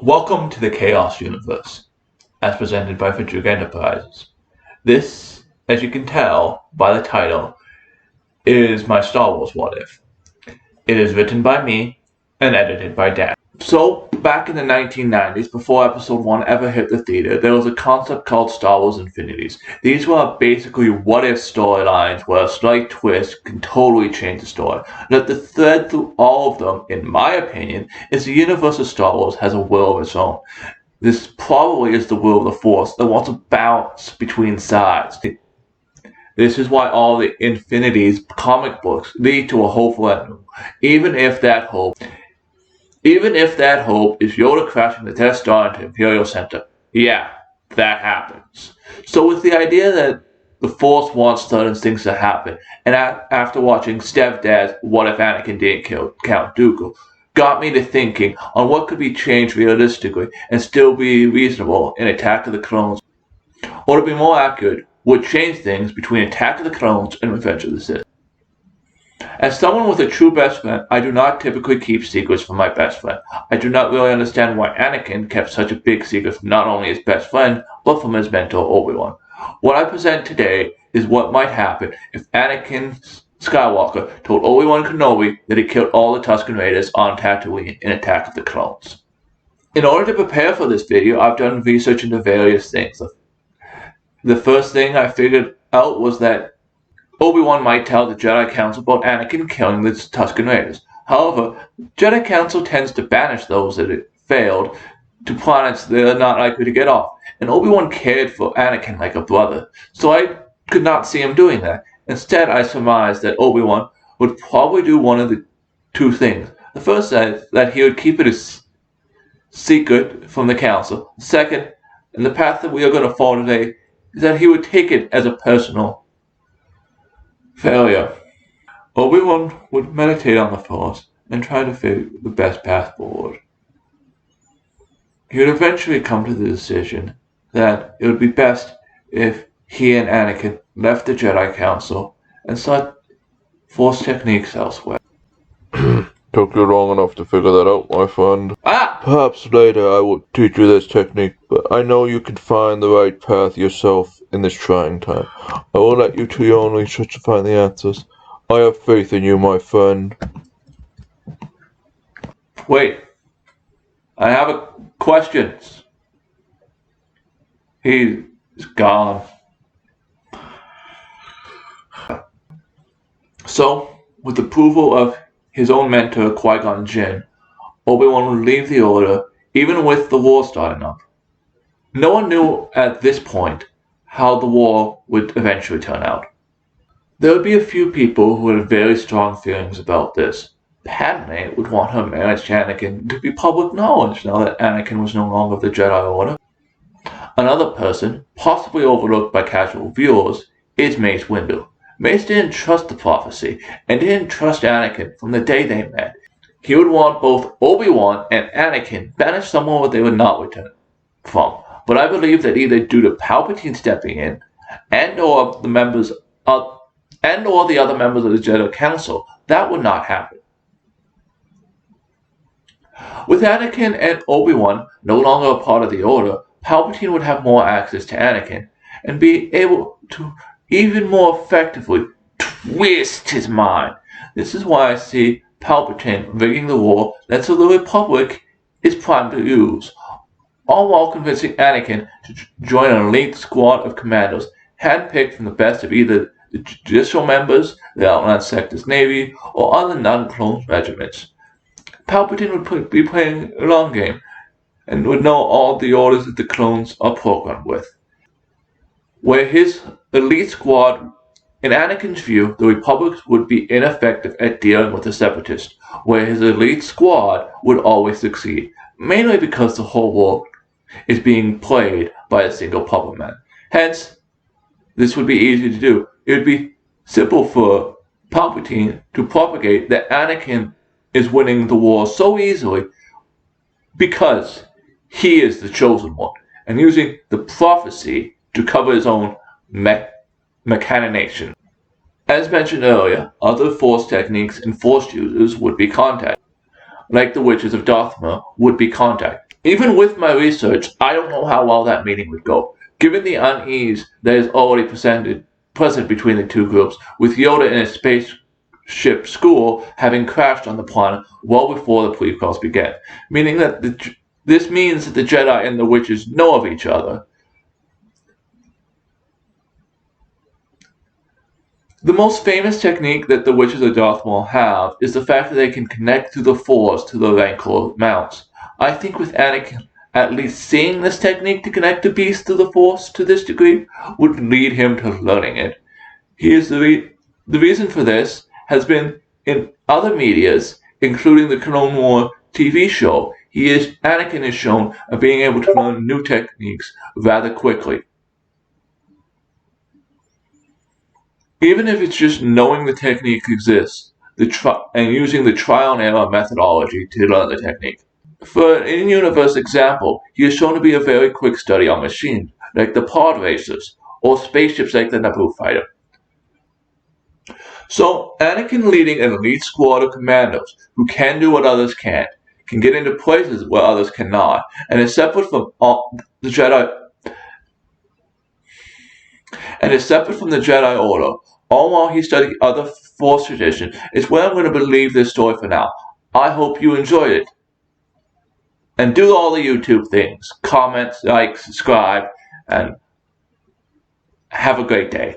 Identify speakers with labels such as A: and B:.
A: Welcome to the Chaos Universe, as presented by Fjook Enterprises. This, as you can tell by the title, is my Star Wars What If. It is written by me and edited by Dan. So, back in the 1990s, before Episode 1 ever hit the theater, there was a concept called Star Wars Infinities. These were basically what-if storylines where a slight twist can totally change the story. That the thread through all of them, in my opinion, is the universe of Star Wars has a will of its own. This probably is the will of the Force that wants to bounce between sides. This is why all the Infinities comic books lead to a hopeful ending, even if that hope is Yoda crashing the Death Star into Imperial Center. Yeah, that happens. So with the idea that the Force wants certain things to happen, and after watching StevDes' What If Anakin Didn't Kill Count Dooku, got me to thinking on what could be changed realistically and still be reasonable in Attack of the Clones. Or to be more accurate, would change things between Attack of the Clones and Revenge of the Sith. As someone with a true best friend, I do not typically keep secrets from my best friend. I do not really understand why Anakin kept such a big secret from not only his best friend, but from his mentor Obi Wan. What I present today is what might happen if Anakin Skywalker told Obi Wan Kenobi that he killed all the Tusken Raiders on Tatooine in Attack of the Clones. In order to prepare for this video, I've done research into various things. The first thing I figured out was that Obi-Wan might tell the Jedi Council about Anakin killing the Tusken Raiders. However, Jedi Council tends to banish those that it failed to planets they are not likely to get off, and Obi-Wan cared for Anakin like a brother, so I could not see him doing that. Instead, I surmised that Obi-Wan would probably do one of the two things. The first is that he would keep it a secret from the Council. The second, and the path that we are going to follow today, is that he would take it as a personal failure. Obi-Wan would meditate on the Force and try to figure the best path forward. He would eventually come to the decision that it would be best if he and Anakin left the Jedi Council and sought Force techniques elsewhere.
B: Took you long enough to figure that out, my friend. Perhaps later I will teach you this technique, but I know you can find the right path yourself in this trying time. I will let you to your own research to find the answers. I have faith in you, my friend.
A: Wait. I have a question. He's gone. So, with approval of his own mentor, Qui-Gon Jinn, Obi-Wan would leave the Order, even with the war starting up. No one knew at this point how the war would eventually turn out. There would be a few people who had very strong feelings about this. Padme would want her marriage to Anakin to be public knowledge now that Anakin was no longer of the Jedi Order. Another person, possibly overlooked by casual viewers, is Mace Windu. Mace didn't trust the prophecy and didn't trust Anakin from the day they met. He would want both Obi-Wan and Anakin banished somewhere where they would not return from. But I believe that either due to Palpatine stepping in and or the other members of the Jedi Council, that would not happen. With Anakin and Obi-Wan no longer a part of the Order, Palpatine would have more access to Anakin and be able to even more effectively twist his mind. This is why I see Palpatine rigging the war that the Republic is primed to use, all while convincing Anakin to join an elite squad of commandos handpicked from the best of either the judicial members, the Outland Sector's Navy, or other non-clone regiments. Palpatine would be playing a long game and would know all the orders that the clones are programmed with. Where his elite squad, in Anakin's view, the Republic would be ineffective at dealing with the Separatists, where his elite squad would always succeed, mainly because the whole world is being played by a single puppet man. Hence, this would be easy to do. It would be simple for Palpatine to propagate that Anakin is winning the war so easily because he is the chosen one, and using the prophecy to cover his own machination. As mentioned earlier, other Force techniques and Force users would be contacted. like the witches of Dothma, would be contacted. Even with my research, I don't know how well that meeting would go, given the unease that is already present between the two groups, with Yoda in his spaceship school having crashed on the planet well before the prequels began, meaning that this means that the Jedi and the witches know of each other. The most famous technique that the witches of Darth Maul have is the fact that they can connect through the Force to the Rancor mounts. I think with Anakin at least seeing this technique to connect the beast through the Force to this degree would lead him to learning it. The reason for this has been in other medias, including the Clone War TV show. Anakin is shown of being able to learn new techniques rather quickly. Even if it's just knowing the technique exists and using the trial and error methodology to learn the technique. For an in-universe example, he is shown to be a very quick study on machines, like the pod racers, or spaceships like the Naboo fighter. So, Anakin leading an elite squad of commandos who can do what others can't, can get into places where others cannot, and is separate from the Jedi Order, all while he studied other Force tradition, is where I'm going to leave this story for now. I hope you enjoyed it. And do all the YouTube things. Comment, like, subscribe, and have a great day.